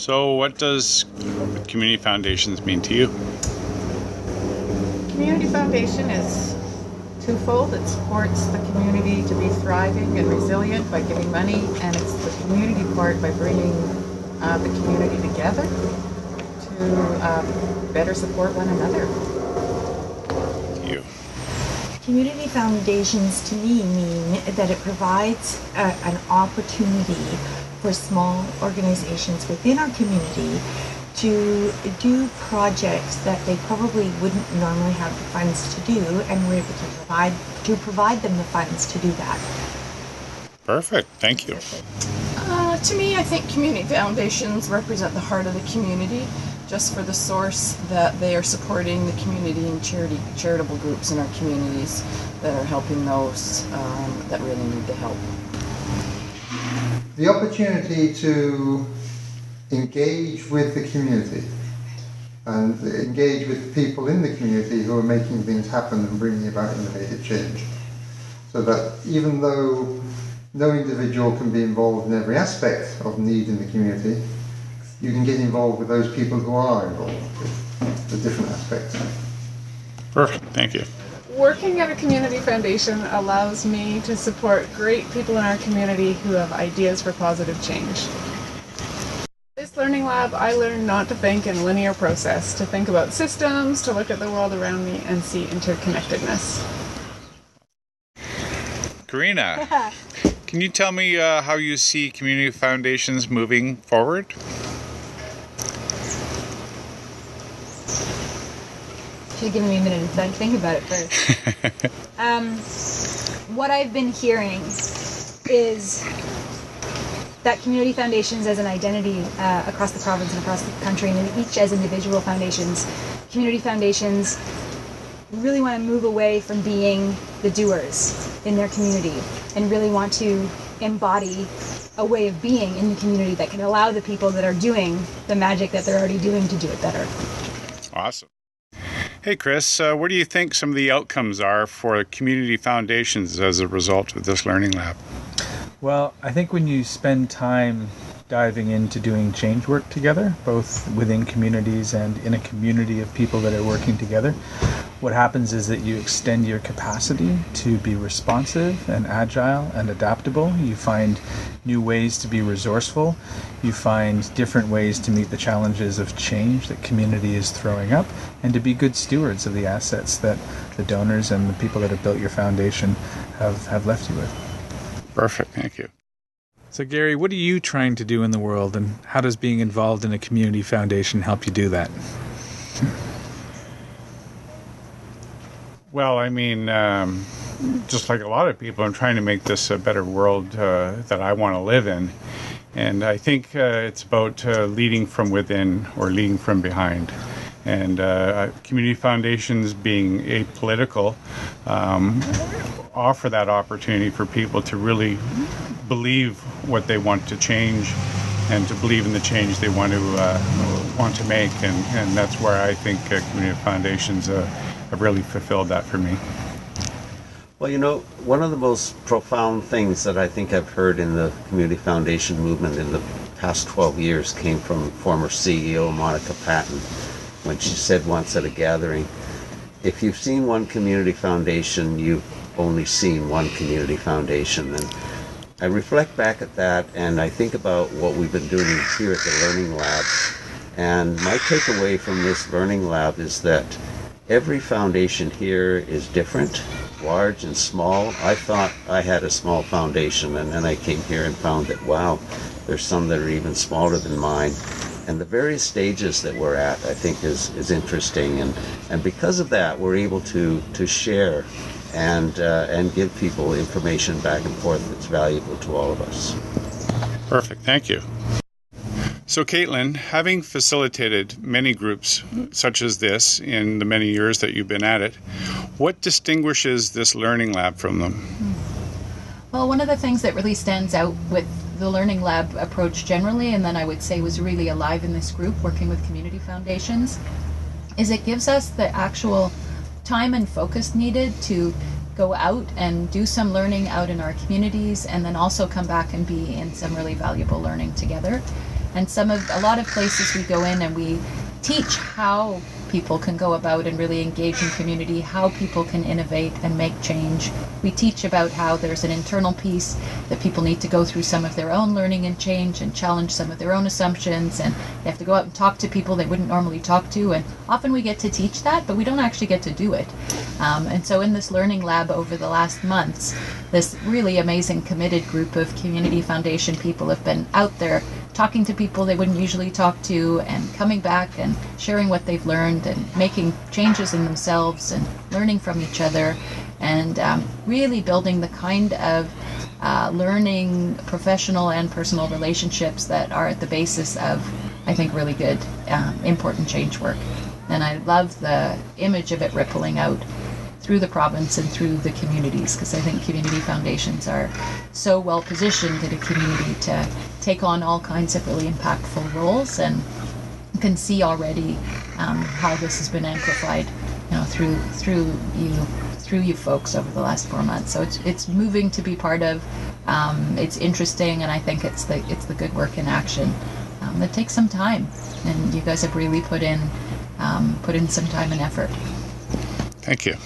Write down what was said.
So what does community foundations mean to you? Community foundation is twofold. It supports the community to be thriving and resilient by giving money, and it's the community part by bringing the community together to better support one another. You. Community foundations to me mean that it provides an opportunity for small organizations within our community to do projects that they probably wouldn't normally have the funds to do, and we're able to provide them the funds to do that. Perfect. Thank you. To me, I think community foundations represent the heart of the community, just for the source that they are supporting the community and charitable groups in our communities that are helping those that really need the help. The opportunity to engage with the community and engage with people in the community who are making things happen and bringing about innovative change. So that even though no individual can be involved in every aspect of need in the community, you can get involved with those people who are involved with the different aspects. Perfect. Thank you. Working at a community foundation allows me to support great people in our community who have ideas for positive change. This learning lab, I learned not to think in a linear process, to think about systems, to look at the world around me and see interconnectedness. Karina, can you tell me how you see community foundations moving forward? Should have given me a minute to think about it first. What I've been hearing is that community foundations as an identity across the province and across the country, and each as individual foundations, community foundations really want to move away from being the doers in their community and really want to embody a way of being in the community that can allow the people that are doing the magic that they're already doing to do it better. Awesome. Hey Chris, what do you think some of the outcomes are for community foundations as a result of this learning lab? Well, I think when you spend time diving into doing change work together, both within communities and in a community of people that are working together, what happens is that you extend your capacity to be responsive and agile and adaptable. You find new ways to be resourceful. You find different ways to meet the challenges of change that community is throwing up, and to be good stewards of the assets that the donors and the people that have built your foundation have left you with. Perfect, thank you. So Gary, what are you trying to do in the world, and how does being involved in a community foundation help you do that? Well, I mean, just like a lot of people, I'm trying to make this a better world that I want to live in. And I think it's about leading from within or leading from behind. And community foundations, being apolitical, offer that opportunity for people to really believe what they want to change and to believe in the change they want to make. And that's where I think community foundations have really fulfilled that for me. Well, you know, one of the most profound things that I think I've heard in the community foundation movement in the past 12 years came from former CEO Monica Patton, when she said once at a gathering, if you've seen one community foundation, you've only seen one community foundation. And I reflect back at that, and I think about what we've been doing here at the Learning Lab. And my takeaway from this Learning Lab is that every foundation here is different, large and small. I thought I had a small foundation, and then I came here and found that, wow, there's some that are even smaller than mine. And the various stages that we're at, I think, is interesting. And because of that, we're able to share and give people information back and forth that's valuable to all of us. Perfect, thank you. So Caitlin, having facilitated many groups such as this in the many years that you've been at it, what distinguishes this learning lab from them? Well, one of the things that really stands out with the Learning Lab approach generally, and then I would say was really alive in this group working with community foundations, is it gives us the actual time and focus needed to go out and do some learning out in our communities, and then also come back and be in some really valuable learning together. And a lot of places we go in and we teach how people can go about and really engage in community, how people can innovate and make change. We teach about how there's an internal piece that people need to go through some of their own learning and change and challenge some of their own assumptions, and they have to go out and talk to people they wouldn't normally talk to, and often we get to teach that, but we don't actually get to do it. And so in this learning lab over the last months, this really amazing committed group of Community Foundation people have been out there talking to people they wouldn't usually talk to, and coming back and sharing what they've learned and making changes in themselves and learning from each other, and really building the kind of learning, professional and personal relationships that are at the basis of, I think, really good, important change work. And I love the image of it rippling out through the province and through the communities, because I think community foundations are so well positioned in a community to take on all kinds of really impactful roles, and you can see already how this has been amplified, through you folks over the last 4 months. So it's moving to be part of. It's interesting, and I think it's the good work in action that takes some time, and you guys have really put in some time and effort. Thank you.